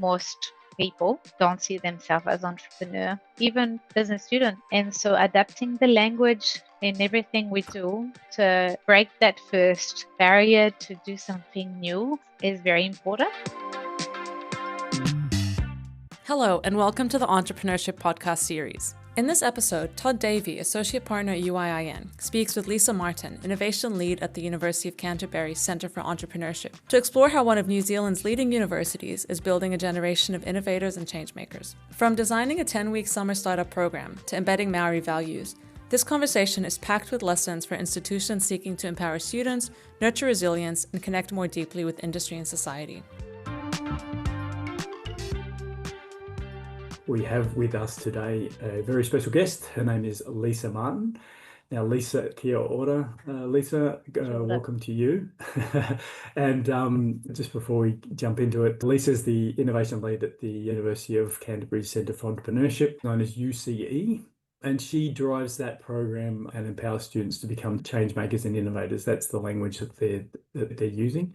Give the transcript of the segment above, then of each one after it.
most people don't see themselves as entrepreneur, even business student. And so adapting the language in everything we do to break that first barrier to do something new is very important. Hello, and welcome to the Entrepreneurship Podcast series. In this episode, Todd Davey, Associate Partner at UIIN, speaks with Lisa Martin, Innovation Lead at the University of Canterbury Centre for Entrepreneurship, to explore how one of New Zealand's leading universities is building a generation of innovators and changemakers. From designing a 10-week summer startup program to embedding Māori values, this conversation is packed with lessons for institutions seeking to empower students, nurture resilience, and connect more deeply with industry and society. We have with us today a very special guest. Her name is Lisa Martin. Now, Lisa, kia ora. Lisa, welcome to you. And just before we jump into it, Lisa is the Innovation Lead at the University of Canterbury Centre for Entrepreneurship, known as UCE. And she drives that program and empowers students to become changemakers and innovators. That's the language that they're using.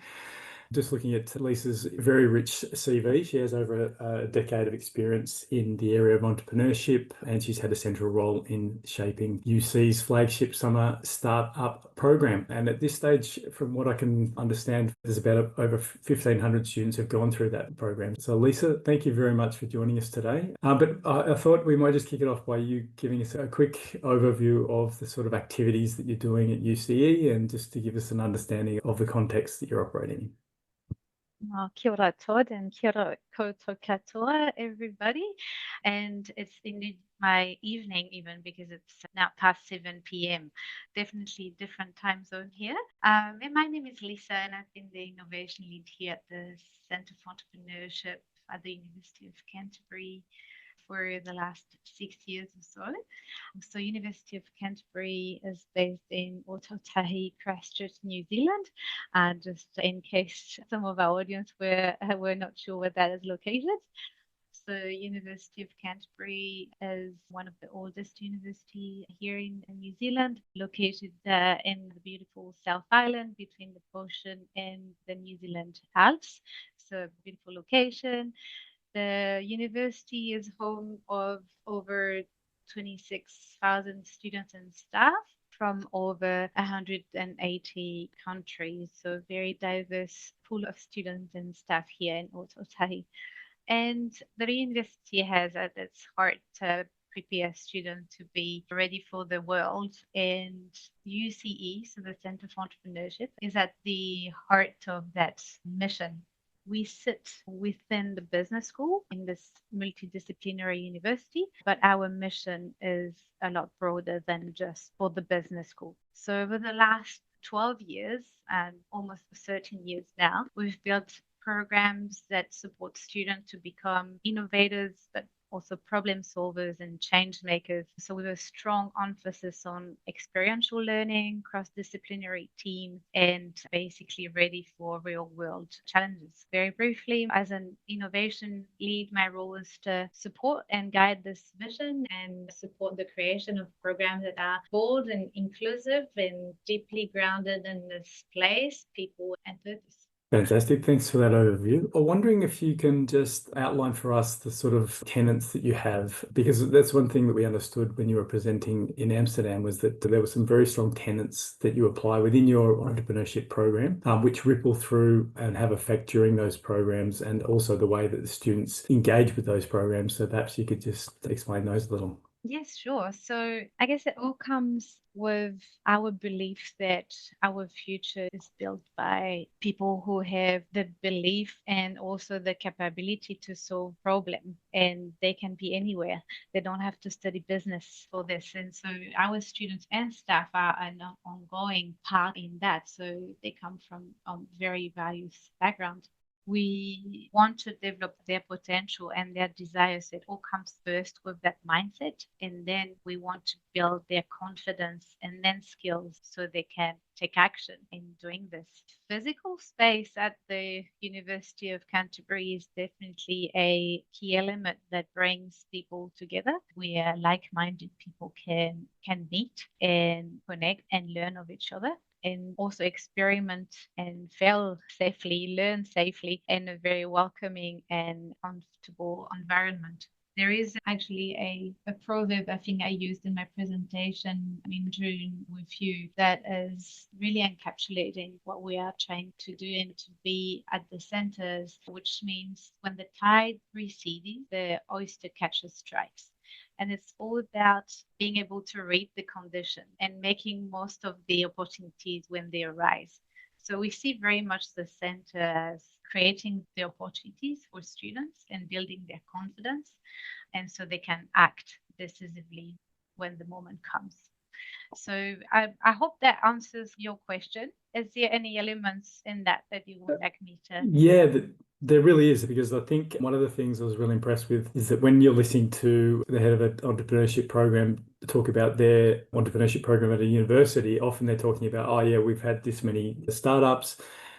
Just looking at Lisa's very rich CV, she has over a decade of experience in the area of entrepreneurship, and she's had a central role in shaping UC's flagship summer startup program. And at this stage, from what I can understand, there's about over 1,500 students have gone through that program. So Lisa, thank you very much for joining us today. But I thought we might just kick it off by you giving us a quick overview of the sort of activities that you're doing at UCE, and just to give us an understanding of the context that you're operating in. Kia ora, Todd, and kia ora koutou katoa, everybody. And it's indeed my evening even, because it's now past 7 p.m. Definitely different time zone here. And my name is Lisa, and I've been the innovation lead here at the Centre for Entrepreneurship at the University of Canterbury for the last 6 years or so. So University of Canterbury is based in Ōtautahi, Christchurch, New Zealand. Just in case some of our audience were not sure where that is located. So University of Canterbury is one of the oldest university here in New Zealand, located in the beautiful South Island between the ocean and the New Zealand Alps. So beautiful location. The university is home of over 26,000 students and staff from over 180 countries. So very diverse pool of students and staff here in Ōtautahi. And the university has at its heart to prepare students to be ready for the world. And UCE, so the Centre for Entrepreneurship, is at the heart of that mission. We sit within the business school in this multidisciplinary university, but our mission is a lot broader than just for the business school. So over the last 12 years and almost 13 years now, we've built programs that support students to become innovators, but also problem solvers and change makers. So with a strong emphasis on experiential learning, cross-disciplinary teams, and basically ready for real world challenges. Very briefly, as an innovation lead, my role is to support and guide this vision and support the creation of programs that are bold and inclusive and deeply grounded in this place, people, and purpose. Fantastic. Thanks for that overview. I'm wondering if you can just outline for us the sort of tenets that you have, because that's one thing that we understood when you were presenting in Amsterdam, was that there were some very strong tenets that you apply within your entrepreneurship program, which ripple through and have effect during those programs, and also the way that the students engage with those programs. So perhaps you could just explain those a little. Yes, sure. So I guess it all comes with our belief that our future is built by people who have the belief and also the capability to solve problems, and they can be anywhere. They don't have to study business for this. And so our students and staff are an ongoing part in that. So they come from very various backgrounds. We want to develop their potential and their desires. It all comes first with that mindset. And then we want to build their confidence and then skills so they can take action in doing this. Physical space at the University of Canterbury is definitely a key element that brings people together, where like-minded people can meet and connect and learn of each other. and also experiment and fail safely, learn safely in a very welcoming and comfortable environment. There is actually a proverb I think I used in my presentation in June with you that is really encapsulating what we are trying to do and to be at the centers, which means when the tide recedes, the oyster catcher strikes. And it's all about being able to read the condition and making most of the opportunities when they arise. So we see very much the center as creating the opportunities for students and building their confidence, and so they can act decisively when the moment comes. So I hope that answers your question. Is there any elements in that you would like me to? Yeah, there really is, because I think one of the things I was really impressed with is that when you're listening to the head of an entrepreneurship program talk about their entrepreneurship program at a university, often they're talking about, oh yeah, we've had this many startups.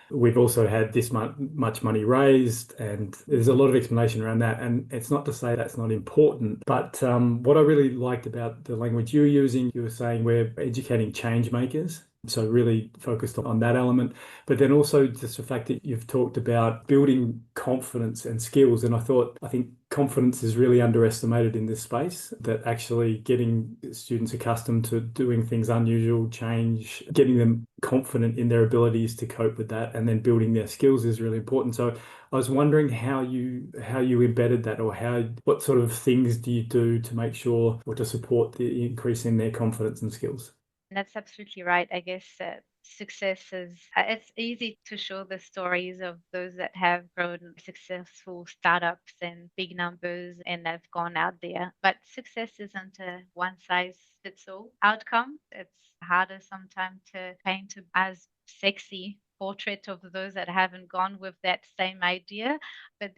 We've also had this much money raised, and there's a lot of explanation around that. And it's not to say that's not important, but what I really liked about the language you were using, you were saying we're educating change makers. So really focused on that element, but then also just the fact that you've talked about building confidence and skills. And I think confidence is really underestimated in this space, that actually getting students accustomed to doing things unusual, change, getting them confident in their abilities to cope with that, and then building their skills is really important. So I was wondering how you embedded that, or what sort of things do you do to make sure, or to support the increase in their confidence and skills? That's absolutely right. I guess success is, it's easy to show the stories of those that have grown successful startups and big numbers and have gone out there. But success isn't a one size fits all outcome. It's harder sometimes to paint as sexy portrait of those that haven't gone with that same idea. But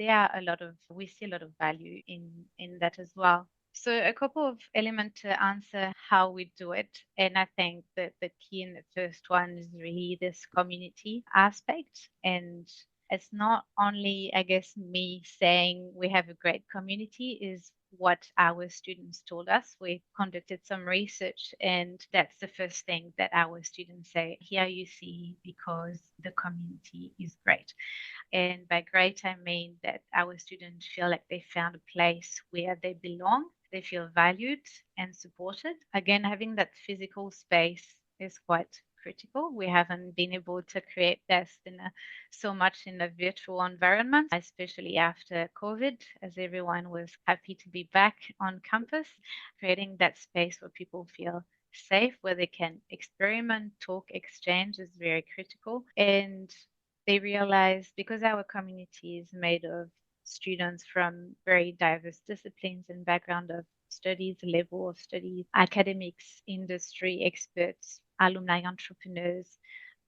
we see a lot of value in that as well. So a couple of elements to answer how we do it. And I think that the key in the first one is really this community aspect. And it's not only, I guess, me saying we have a great community, is what our students told us. We conducted some research, and that's the first thing that our students say. Here you see, because the community is great. And by great, I mean that our students feel like they found a place where they belong, they feel valued and supported. Again, having that physical space is quite critical. We haven't been able to create this so much in a virtual environment, especially after COVID, as everyone was happy to be back on campus. Creating that space where people feel safe, where they can experiment, talk, exchange is very critical. And they realize, because our community is made of students from very diverse disciplines and background of studies, level of studies, academics, industry experts, alumni entrepreneurs,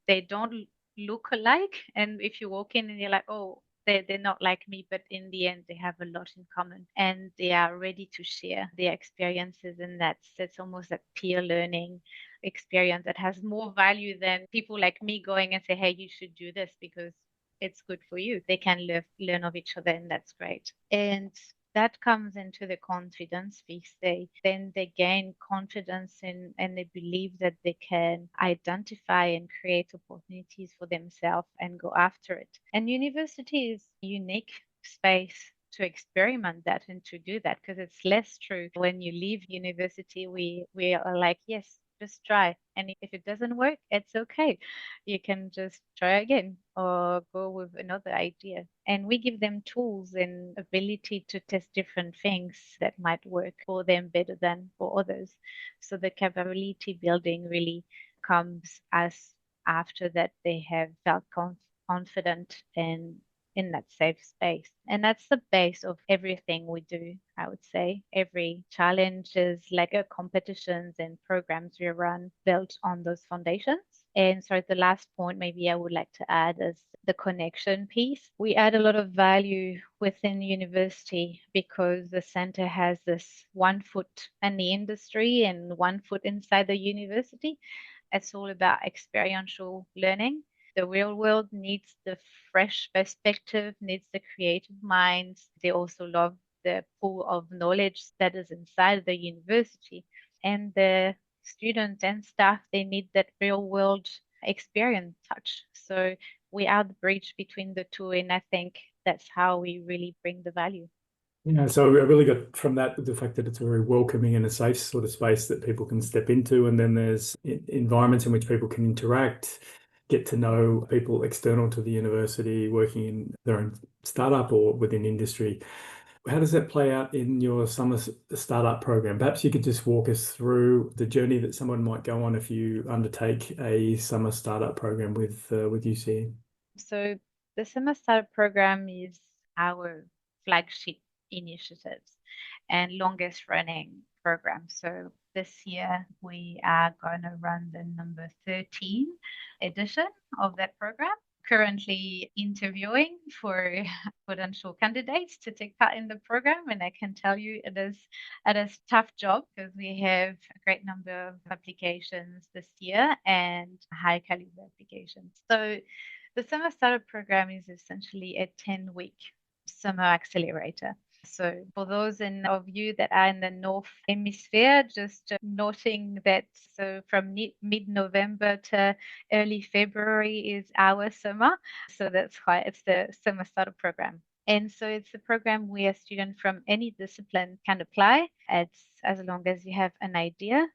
they don't look alike. And if you walk in and you're like, oh, they're not like me, but in the end, they have a lot in common and they are ready to share their experiences. And that's almost that peer learning experience that has more value than people like me going and say, hey, you should do this because it's good for you. They can learn of each other, and that's great. And that comes into the confidence piece. Then they gain confidence in, and they believe that they can identify and create opportunities for themselves and go after it. And university is a unique space to experiment that and to do that, because it's less true when you leave university. We are like, yes, just try, and if it doesn't work, it's okay. You can just try again or go with another idea. And we give them tools and ability to test different things that might work for them better than for others. So the capability building really comes as after that they have felt confident and in that safe space. And that's the base of everything we do, I would say. Every challenge is like a competitions and programs we run built on those foundations. And so the last point maybe I would like to add is the connection piece. We add a lot of value within university because the center has this one foot in the industry and one foot inside the university. It's all about experiential learning. The real world needs the fresh perspective, needs the creative minds. They also love the pool of knowledge that is inside the university. And the students and staff, they need that real world experience touch. So we are the bridge between the two, and I think that's how we really bring the value. So I really got from that the fact that it's a very welcoming and a safe sort of space that people can step into, and then there's environments in which people can interact, get to know people external to the university, working in their own startup or within industry. How does that play out in your summer startup program? Perhaps you could just walk us through the journey that someone might go on if you undertake a summer startup program with UC. So the summer startup program is our flagship initiatives and longest running program. So this year we are going to run the number 13 edition of that program. Currently interviewing for potential candidates to take part in the program, and I can tell you it is a tough job because we have a great number of applications this year and high caliber applications. So the summer startup program is essentially a 10-week summer accelerator. So for those of you that are in the North Hemisphere, just noting that so from mid-November to early February is our summer. So that's why it's the summer startup program. And so it's a program where a student from any discipline can apply. It's as long as you have an idea,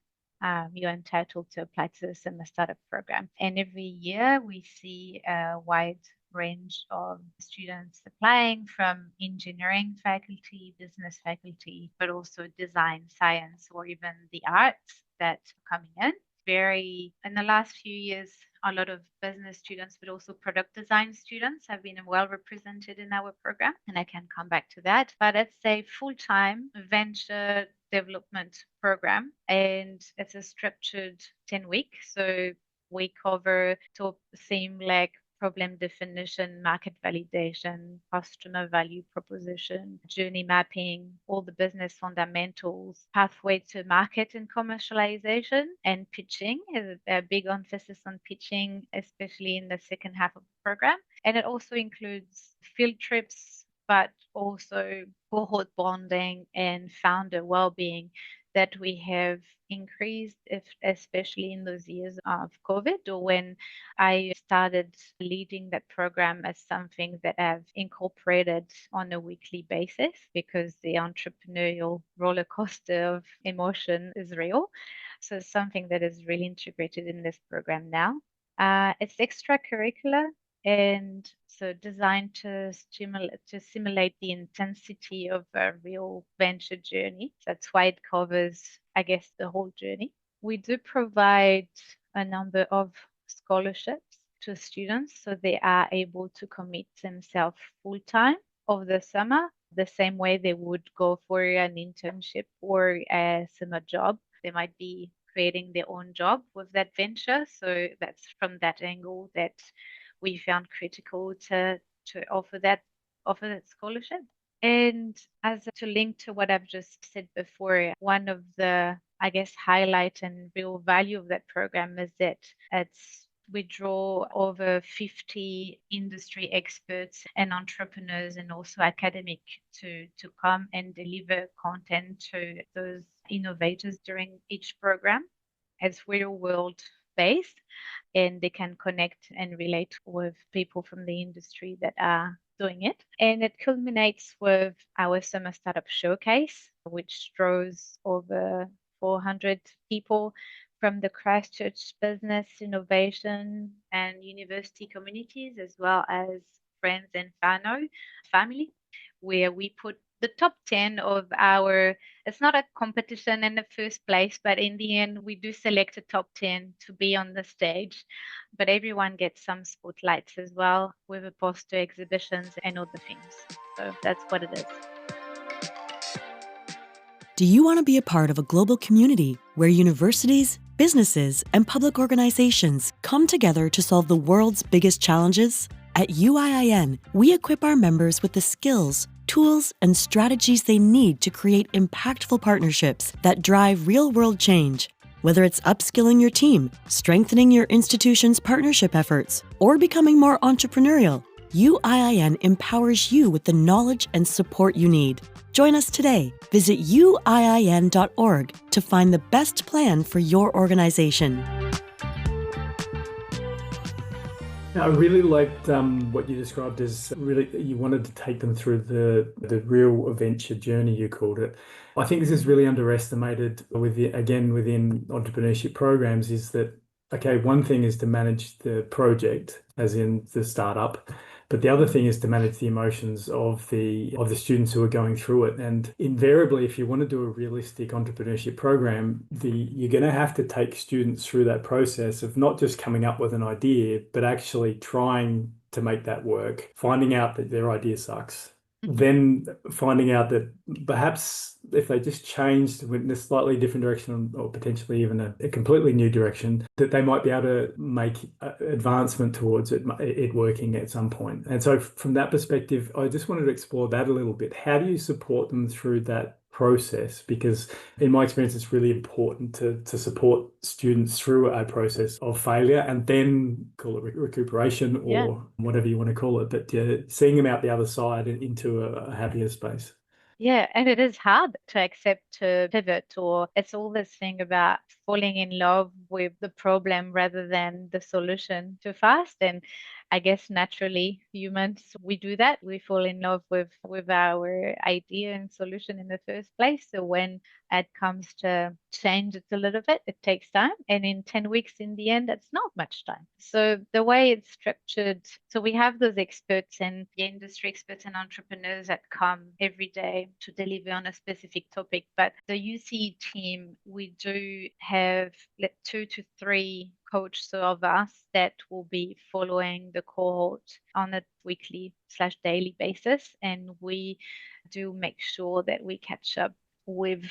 you're entitled to apply to the summer startup program. And every year we see a wide range of students applying from engineering faculty, business faculty, but also design, science, or even the arts that are coming in. In the last few years, a lot of business students, but also product design students have been well represented in our program, and I can come back to that. But it's a full-time venture development program, and it's a structured 10-week. So we cover top theme like problem definition, market validation, customer value proposition, journey mapping, all the business fundamentals, pathway to market and commercialization, and pitching is a big emphasis on pitching, especially in the second half of the program. And it also includes field trips, but also cohort bonding and founder well-being that we have increased, especially in those years of COVID, or when I started leading that program as something that I've incorporated on a weekly basis, because the entrepreneurial roller coaster of emotion is real. So it's something that is really integrated in this program now. It's extracurricular, and so designed to simulate the intensity of a real venture journey. That's why it covers, I guess, the whole journey. We do provide a number of scholarships to students so they are able to commit themselves full time over the summer, the same way they would go for an internship or a summer job. They might be creating their own job with that venture. So that's from that angle that we found critical to offer that scholarship. And as to link to what I've just said before, one of the, I guess, highlight and real value of that program is that we draw over 50 industry experts and entrepreneurs and also academic to come and deliver content to those innovators during each program. It's real world based, and they can connect and relate with people from the industry that are doing it. And it culminates with our summer startup showcase, which draws over 400 people from the Christchurch business, innovation, and university communities, as well as friends and family, where we put the top 10 of it's not a competition in the first place, but in the end, we do select a top 10 to be on the stage. But everyone gets some spotlights as well, with a poster exhibitions and other things. So that's what it is. Do you want to be a part of a global community where universities, businesses, and public organizations come together to solve the world's biggest challenges? At UIIN, we equip our members with the skills, tools, and strategies they need to create impactful partnerships that drive real-world change. Whether it's upskilling your team, strengthening your institution's partnership efforts, or becoming more entrepreneurial, UIIN empowers you with the knowledge and support you need. Join us today. Visit uiin.org to find the best plan for your organization. I really liked what you described as really you wanted to take them through the real adventure journey, you called it. I think this is really underestimated within entrepreneurship programs is that, okay, one thing is to manage the project, as in the startup, but the other thing is to manage the emotions of the students who are going through it. And invariably, if you want to do a realistic entrepreneurship program, you're going to have to take students through that process of not just coming up with an idea, but actually trying to make that work, finding out that their idea sucks, then finding out that perhaps if they just changed in a slightly different direction or potentially even a completely new direction, that they might be able to make advancement towards it working at some point. And so from that perspective, I just wanted to explore that a little bit. How do you support them through that process? Because in my experience, it's really important to support students through a process of failure and then call it recuperation or whatever you want to call it, but seeing them out the other side and into a happier space. Yeah, and it is hard to accept to pivot, or it's all this thing about falling in love with the problem rather than the solution too fast. And I guess naturally humans, we do that. We fall in love with our idea and solution in the first place. So when it comes to change it a little bit, it takes time. And in 10 weeks, in the end, that's not much time. So the way it's structured, so we have those experts and the industry experts and entrepreneurs that come every day to deliver on a specific topic. But the UC team, we do have 2 to 3 coaches of us that will be following the cohort on a weekly/daily basis. And we do make sure that we catch up with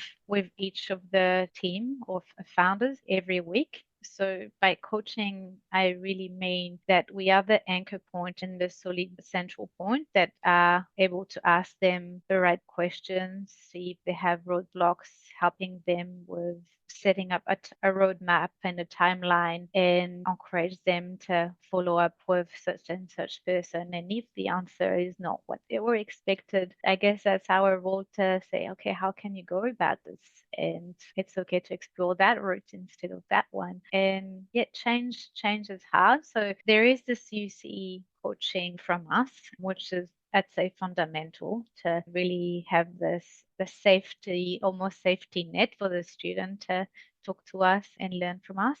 each of the team of founders every week. So by coaching, I really mean that we are the anchor point and the solid central point that are able to ask them the right questions, see if they have roadblocks, helping them with setting up a roadmap and a timeline, and encourage them to follow up with such and such person. And if the answer is not what they were expected, I guess that's our role to say, okay, how can you go about this? And it's okay to explore that route instead of that one. And yet change is hard. So there is this UCE coaching from us, which is, I'd say, fundamental to really have the safety, almost safety net for the student to talk to us and learn from us.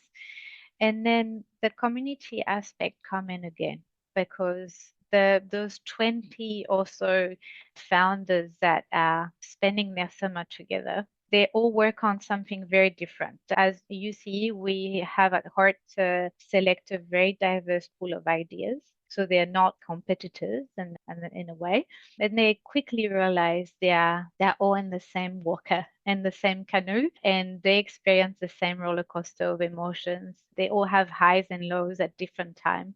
And then the community aspect come in again, because those 20 or so founders that are spending their summer together, they all work on something very different. As you see, we have at heart to select a very diverse pool of ideas. So they're not competitors and in a way. And they quickly realize they're all in the same water and the same canoe, and they experience the same roller coaster of emotions. They all have highs and lows at different times,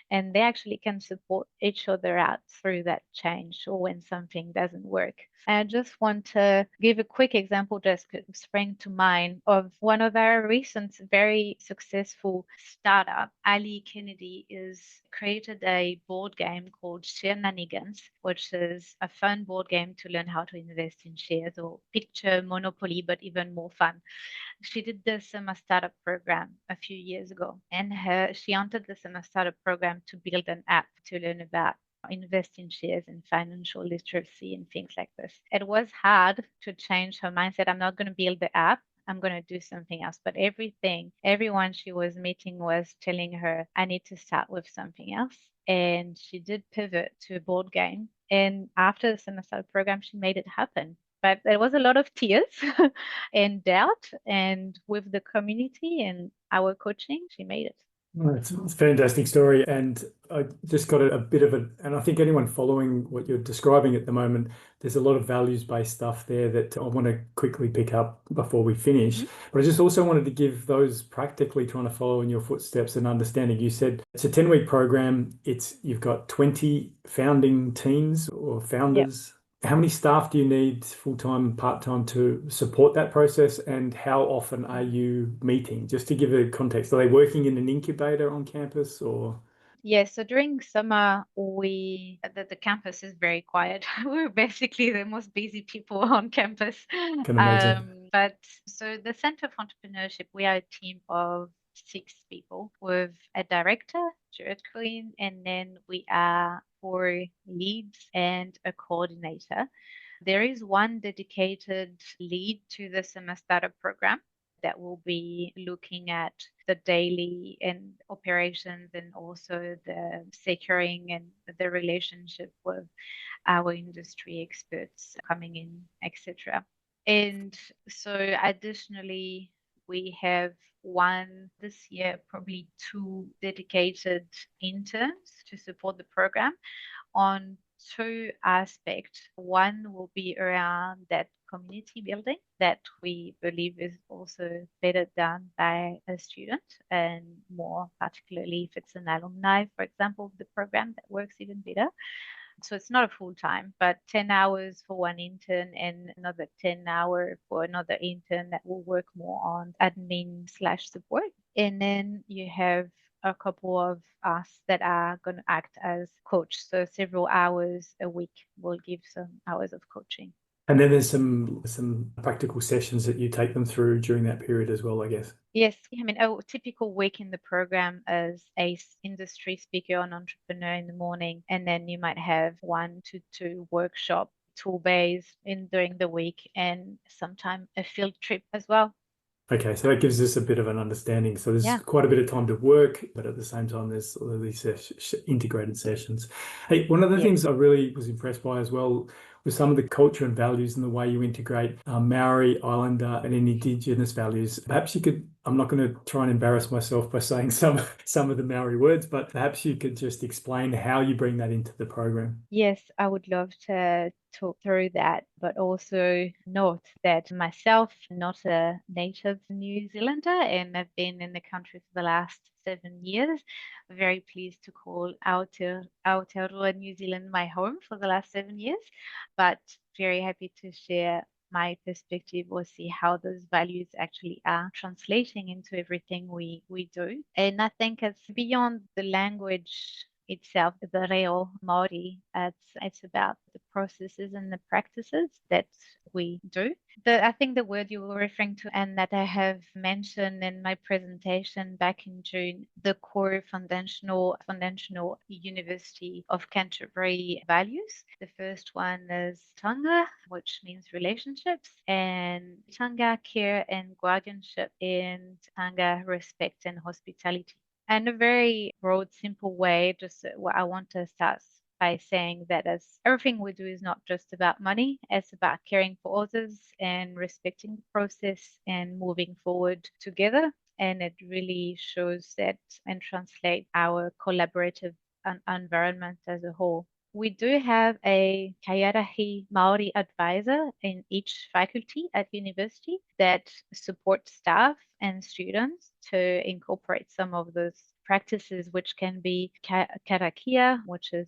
and they actually can support each other out through that change or when something doesn't work. I just want to give a quick example, just spring to mind, of one of our recent very successful startup. Ali Kennedy is created a board game called Shenanigans, which is a fun board game to learn how to invest in shares, or picture Monopoly, but even more fun. She did the summer startup program a few years ago, and she entered the summer startup program to build an app to learn about invest in shares and financial literacy and things like this. It was hard to change her mindset. I'm not going to build the app. I'm going to do something else. But everyone she was meeting was telling her, I need to start with something else. And she did pivot to a board game. And after the semester program, she made it happen. But there was a lot of tears and doubt. And with the community and our coaching, she made it. Well, it's a fantastic story. And I just got a bit of and I think anyone following what you're describing at the moment, there's a lot of values-based stuff there that I want to quickly pick up before we finish. Mm-hmm. But I just also wanted to give those practically trying to follow in your footsteps and understanding. You said it's a 10-week program. You've got 20 founding teams or founders. Yep. How many staff do you need, full-time, part-time, to support that process? And how often are you meeting? Just to give a context, are they working in an incubator on campus or? Yes, so during summer, the campus is very quiet. We're basically the most busy people on campus. Can imagine. But so the Centre of Entrepreneurship, we are a team of 6 people with a director, Jared Queen, and then we are 4 leads and a coordinator. There is one dedicated lead to the semester program that will be looking at the daily and operations and also the securing and the relationship with our industry experts coming in, etc. And so additionally, we have one this year, probably 2 dedicated interns to support the program on 2 aspects. One will be around that community building that we believe is also better done by a student, and more particularly if it's an alumni, for example, of the program, that works even better. So it's not a full time, but 10 hours for one intern and another 10 hours for another intern that will work more on admin/support. And then you have a couple of us that are going to act as coach. So several hours a week will give some hours of coaching. And then there's some practical sessions that you take them through during that period as well, I guess. Yes, I mean, a typical week in the program is a industry speaker on entrepreneur in the morning, and then you might have 1 to 2 workshop tool-based in during the week, and sometime a field trip as well. Okay, so that gives us a bit of an understanding. So there's quite a bit of time to work, but at the same time, there's all of these integrated sessions. Hey, one of the things I really was impressed by as well was some of the culture and values and the way you integrate Maori, Islander, and Indigenous values. Perhaps you could, I'm not going to try and embarrass myself by saying some of the Maori words, but perhaps you could just explain how you bring that into the program. Yes, I would love to talk through that, but also note that myself, not a native New Zealander, and I've been in the country for the last 7 years. Very pleased to call Aotearoa, New Zealand, my home for the last 7 years, but very happy to share my perspective or see how those values actually are translating into everything we do. And I think it's beyond the language itself, the reo Māori. It's about the processes and the practices that we do. I think the word you were referring to, and that I have mentioned in my presentation back in June, the core foundational University of Canterbury values. The first one is tanga, which means relationships, and tanga, care and guardianship, and tanga, respect and hospitality. And a very broad, simple way, just what I want to start by saying that as everything we do is not just about money, it's about caring for others and respecting the process and moving forward together. And it really shows that and translate our collaborative environment as a whole. We do have a Kaiarahi Māori advisor in each faculty at university that supports staff and students to incorporate some of those practices, which can be karakia, which is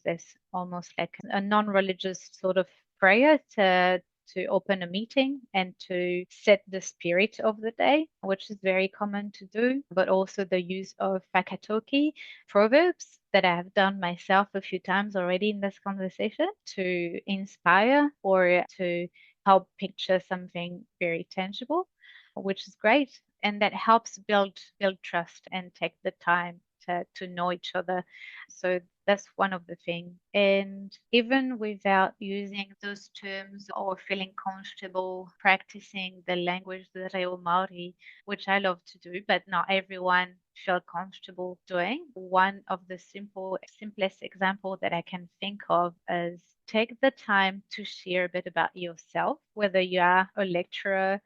almost like a non-religious sort of prayer to open a meeting and to set the spirit of the day, which is very common to do, but also the use of whakatoki proverbs that I have done myself a few times already in this conversation to inspire or to help picture something very tangible, which is great. And that helps build trust and take the time to know each other. So that's one of the things. And even without using those terms or feeling comfortable practicing the language, the reo Māori, which I love to do, but not everyone feel comfortable doing. One of the simplest example that I can think of is take the time to share a bit about yourself, whether you are a lecturer,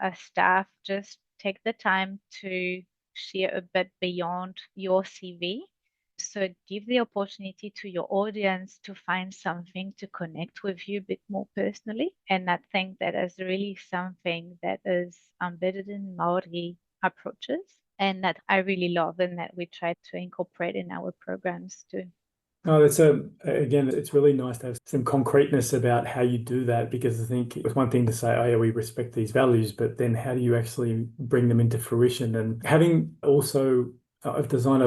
a staff, just take the time to share a bit beyond your CV. So give the opportunity to your audience to find something to connect with you a bit more personally. And I think that is really something that is embedded in Māori approaches and that I really love and that we try to incorporate in our programs too. Oh, again, it's really nice to have some concreteness about how you do that, because I think it's one thing to say, oh yeah, we respect these values, but then how do you actually bring them into fruition? And having also, I've designed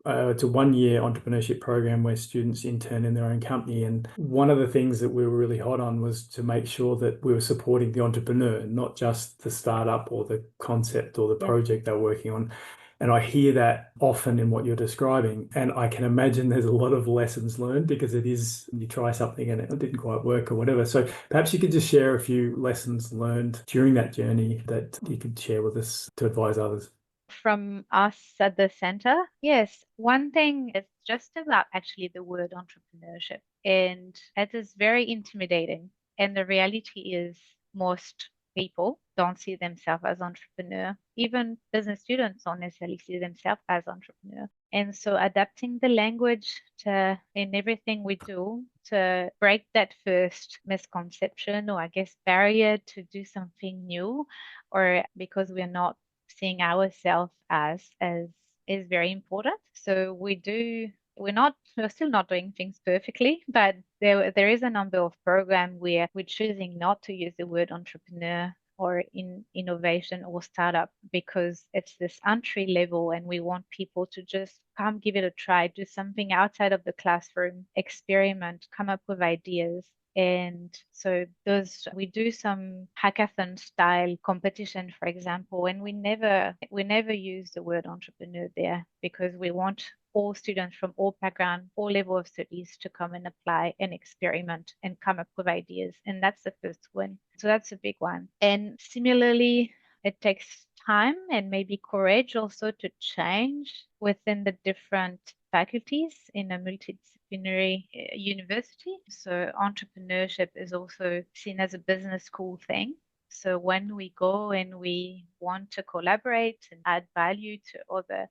it's a 1-year entrepreneurship program where students intern in their own company. And one of the things that we were really hot on was to make sure that we were supporting the entrepreneur, not just the startup or the concept or the project they're working on. And I hear that often in what you're describing. And I can imagine there's a lot of lessons learned, because it is, you try something and it didn't quite work or whatever. So perhaps you could just share a few lessons learned during that journey that you could share with us to advise others. From us at the center, yes, one thing is just about actually the word entrepreneurship, and it is very intimidating. And the reality is, most people don't see themselves as entrepreneur. Even business students don't necessarily see themselves as entrepreneur. And so adapting the language to in everything we do to break that first misconception, or I guess barrier to do something new, or because we're not seeing ourselves as is very important. So we're still not doing things perfectly, but there is a number of programs where we're choosing not to use the word entrepreneur or in innovation or startup, because it's this entry level and we want people to just come give it a try, do something outside of the classroom, experiment, come up with ideas. And so we do some hackathon style competition, for example, and we never use the word entrepreneur there, because we want all students from all background, all level of studies to come and apply and experiment and come up with ideas. And that's the first one. So that's a big one. And similarly, it takes time and maybe courage also to change within the different faculties in a multidisciplinary university. So entrepreneurship is also seen as a business school thing. So when we go and we want to collaborate and add value to other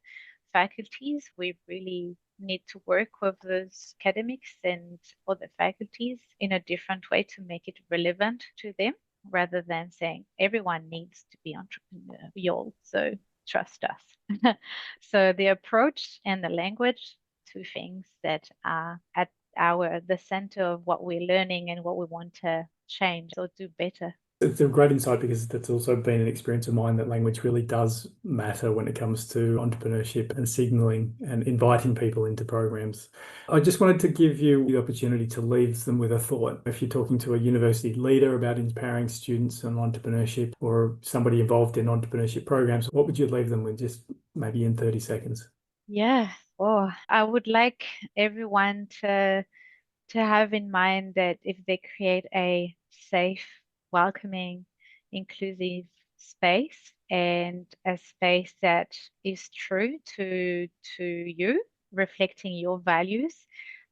faculties, we really need to work with those academics and other faculties in a different way to make it relevant to them, rather than saying everyone needs to be entrepreneurial, so trust us. So the approach and the language, two things that are at the center of what we're learning and what we want to change or do better. It's a great insight, because that's also been an experience of mine, that language really does matter when it comes to entrepreneurship and signaling and inviting people into programs. I just wanted to give you the opportunity to leave them with a thought. If you're talking to a university leader about empowering students on entrepreneurship, or somebody involved in entrepreneurship programs, what would you leave them with, just maybe in 30 seconds? Yeah, I would like everyone to have in mind that if they create a safe, welcoming, inclusive space, and a space that is true to you, reflecting your values,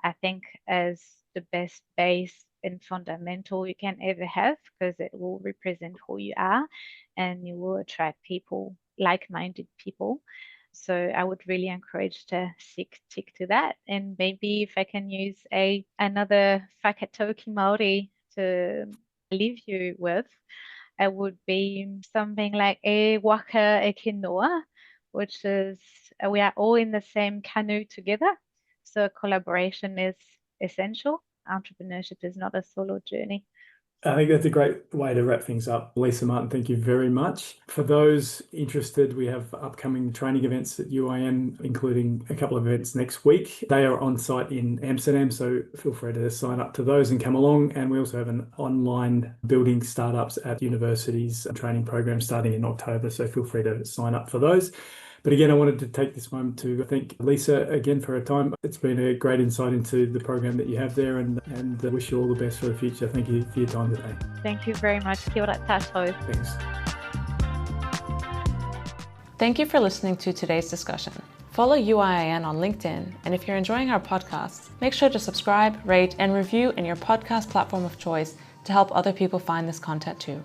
I think as the best base and fundamental you can ever have, because it will represent who you are and you will attract people, like-minded people. So I would really encourage to stick to that. And maybe if I can use another whakatauki Māori to leave you with, it would be something like e waka e ke noa, which is we are all in the same canoe together. So collaboration is essential. Entrepreneurship is not a solo journey. I think that's a great way to wrap things up. Lisa Martin, thank you very much. For those interested, we have upcoming training events at UIN, including a couple of events next week. They are on site in Amsterdam, so feel free to sign up to those and come along. And we also have an online building startups at universities training program starting in October, so feel free to sign up for those. But again, I wanted to take this moment to thank Lisa again for her time. It's been a great insight into the program that you have there, and wish you all the best for the future. Thank you for your time today. Thank you very much. Kia ora tātou. Thanks. Thank you for listening to today's discussion. Follow UIN on LinkedIn, and if you're enjoying our podcast, make sure to subscribe, rate, and review in your podcast platform of choice to help other people find this content too.